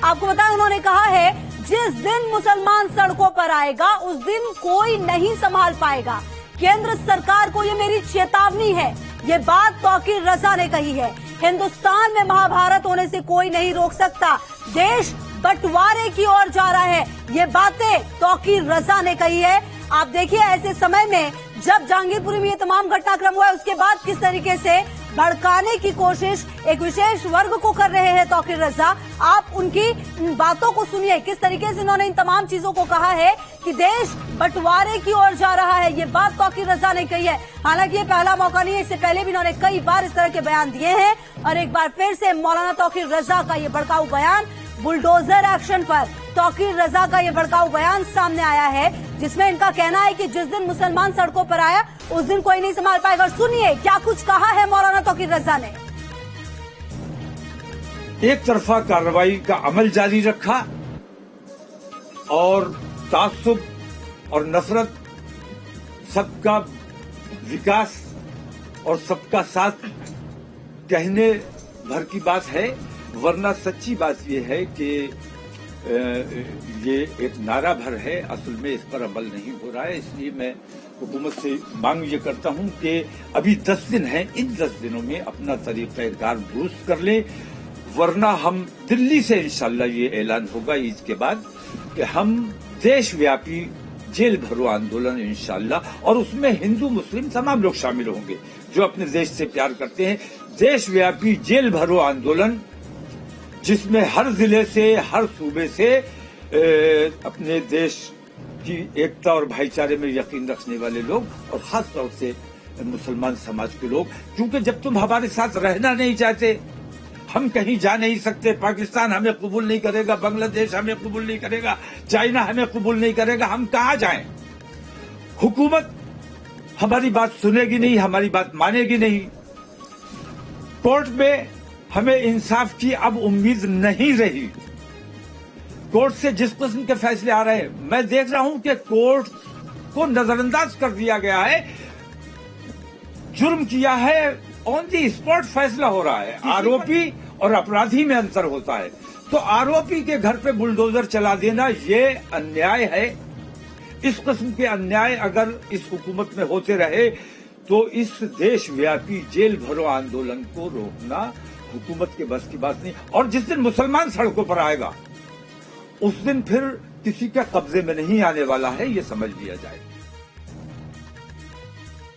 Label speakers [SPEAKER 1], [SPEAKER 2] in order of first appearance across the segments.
[SPEAKER 1] आपको बताया उन्होंने कहा है जिस दिन मुसलमान सड़कों पर आएगा उस दिन कोई नहीं संभाल पाएगा। केंद्र सरकार को ये मेरी चेतावनी है। ये बात तौकीर रजा ने कही है। हिंदुस्तान में महाभारत होने से कोई नहीं रोक सकता। देश बंटवारे की ओर जा रहा है। ये बातें तौकीर रजा ने कही है। आप देखिए ऐसे समय में जब जहांगीरपुरी में ये तमाम घटनाक्रम हुआ है उसके बाद किस तरीके से भड़काने की कोशिश एक विशेष वर्ग को कर रहे हैं तौकीर रजा। आप उनकी बातों को सुनिए, किस तरीके से उन्होंने इन तमाम चीजों को कहा है कि देश बंटवारे की ओर जा रहा है। ये बात तौकीर रजा ने कही है। हालांकि ये पहला मौका नहीं है, इससे पहले भी इन्होंने कई बार इस तरह के बयान दिए हैं और एक बार फिर से मौलाना तौकीर रजा का ये भड़काऊ बयान बुलडोजर एक्शन पर तौकीर रजा का ये भड़काऊ बयान सामने आया है जिसमें इनका कहना है कि जिस दिन मुसलमान सड़कों पर आया उस दिन कोई नहीं संभाल पाएगा। सुनिए क्या कुछ कहा है मौलाना तौकीर रजा ने।
[SPEAKER 2] एक तरफा कार्रवाई का अमल जारी रखा और तासुब और नफरत, सबका विकास और सबका साथ कहने भर की बात है, वरना सच्ची बात यह है कि ये एक नारा भर है, असल में इस पर अमल नहीं हो रहा है। इसलिए मैं हुकूमत से मांग ये करता हूं कि अभी 10 दिन हैं, इन 10 दिनों में अपना तरीक़ाकार दुरुस्त कर लें, वरना हम दिल्ली से इंशाल्लाह ये ऐलान होगा ईद के बाद कि हम देशव्यापी जेल भरो आंदोलन इंशाल्लाह, और उसमें हिंदू मुस्लिम तमाम लोग शामिल होंगे जो अपने देश से प्यार करते हैं। देशव्यापी जेल भरो आंदोलन जिसमें हर जिले से, हर सूबे से अपने देश की एकता और भाईचारे में यकीन रखने वाले लोग और खास तौर से मुसलमान समाज के लोग, क्योंकि जब तुम हमारे साथ रहना नहीं चाहते, हम कहीं जा नहीं सकते, पाकिस्तान हमें कबूल नहीं करेगा, बांग्लादेश हमें कबूल नहीं करेगा, चाइना हमें कबूल नहीं करेगा, हम कहाँ जाएं? हुकूमत हमारी बात सुनेगी नहीं, हमारी बात मानेगी नहीं। कोर्ट में हमें इंसाफ की अब उम्मीद नहीं रही। कोर्ट से जिस किस्म के फैसले आ रहे हैं, मैं देख रहा हूं कि कोर्ट को नजरअंदाज कर दिया गया है। जुर्म किया है, ऑन दी स्पॉट फैसला हो रहा है। आरोपी और अपराधी में अंतर होता है, तो आरोपी के घर पे बुलडोजर चला देना ये अन्याय है। इस किस्म के अन्याय अगर इस हुकूमत में होते रहे तो इस देशव्यापी जेल भरो आंदोलन को रोकना हुकूमत के बस की बात नहीं। और जिस दिन मुसलमान सड़कों पर आएगा उस दिन फिर किसी के कब्जे में नहीं आने वाला है, ये समझ लिया जाए।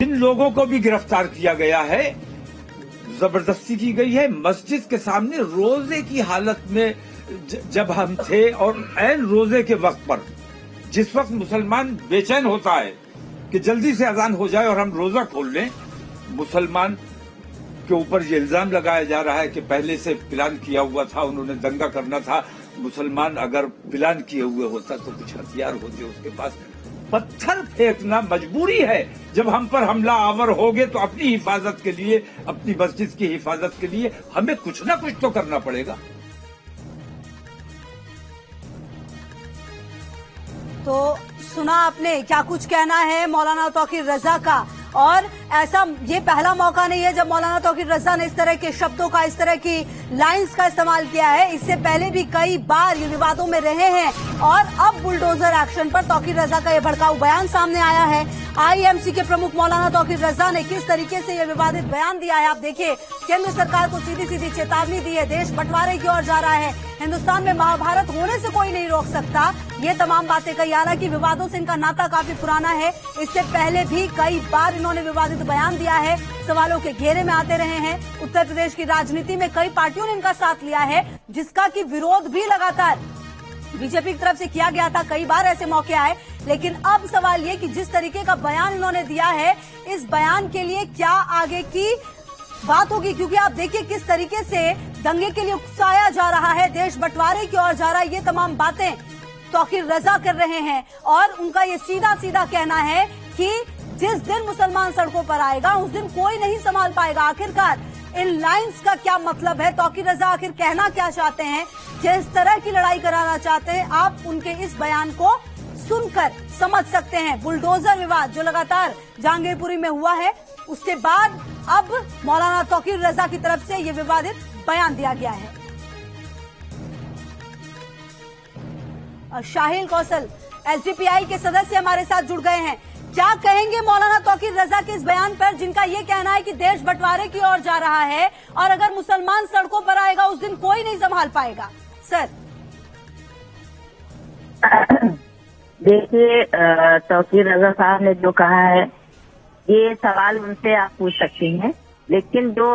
[SPEAKER 2] जिन लोगों को भी गिरफ्तार किया गया है, जबरदस्ती की गई है। मस्जिद के सामने रोजे की हालत में जब हम थे और ऐन रोजे के वक्त पर, जिस वक्त मुसलमान बेचैन होता है कि जल्दी से अजान हो जाए और हम रोजा खोल लें, मुसलमान के ऊपर ये इल्जाम लगाया जा रहा है कि पहले से प्लान किया हुआ था, उन्होंने दंगा करना था। मुसलमान अगर प्लान किए हुए होता तो कुछ हथियार होते उसके पास। पत्थर फेंकना मजबूरी है। जब हम पर हमला आवर होगे तो अपनी हिफाजत के लिए, अपनी मस्जिद की हिफाजत के लिए हमें कुछ ना कुछ तो करना पड़ेगा।
[SPEAKER 1] तो सुना आपने क्या कुछ कहना है मौलाना तौकीर रजा का। और ऐसा ये पहला मौका नहीं है जब मौलाना तौकीर रजा ने इस तरह के शब्दों का, इस तरह की लाइंस का इस्तेमाल किया है। इससे पहले भी कई बार ये विवादों में रहे हैं और अब बुलडोजर एक्शन पर तौकीर रजा का ये भड़काऊ बयान सामने आया है। आईएमसी के प्रमुख मौलाना तौकीर रजा ने किस तरीके से ये विवादित बयान दिया है आप देखिए। केंद्र सरकार को सीधी सीधी चेतावनी दी है, देश बंटवारे की ओर जा रहा है, हिंदुस्तान में महाभारत होने से कोई नहीं रोक सकता, ये तमाम बातें कही। हालांकि विवादों से इनका नाता काफी पुराना है, इससे पहले भी कई बार इन्होंने विवादित बयान दिया है, सवालों के घेरे में आते रहे हैं। उत्तर प्रदेश की राजनीति में कई पार्टियों ने इनका साथ लिया है, जिसका कि विरोध भी लगातार बीजेपी की तरफ से किया गया था। कई बार ऐसे मौके आए, लेकिन अब सवाल ये कि जिस तरीके का बयान इन्होंने दिया है, इस बयान के लिए क्या आगे की बात होगी, क्योंकि आप देखिए किस तरीके से दंगे के लिए उकसाया जा रहा है, देश बंटवारे की ओर जा रहा है। ये तमाम बातें तौकीर रजा कर रहे हैं और उनका ये सीधा सीधा कहना है कि जिस दिन मुसलमान सड़कों पर आएगा उस दिन कोई नहीं संभाल पाएगा। आखिरकार इन लाइंस का क्या मतलब है? तौकीर रजा आखिर कहना क्या चाहते हैं? जिस तरह की लड़ाई कराना चाहते हैं, आप उनके इस बयान को सुनकर समझ सकते हैं। बुलडोजर विवाद जो लगातार जहांगीरपुरी में हुआ है, उसके बाद अब मौलाना तौकीर रजा की तरफ से ये विवादित बयान दिया गया है। शाहिल कौशल एसडीपीआई के सदस्य हमारे साथ जुड़ गए हैं। क्या कहेंगे मौलाना तौकीर रजा के इस बयान पर, जिनका ये कहना है कि देश बंटवारे की ओर जा रहा है और अगर मुसलमान सड़कों पर आएगा उस दिन कोई नहीं संभाल पाएगा। सर
[SPEAKER 3] देखिए, तौकीर रजा साहब ने जो कहा है ये सवाल उनसे आप पूछ सकती हैं, लेकिन जो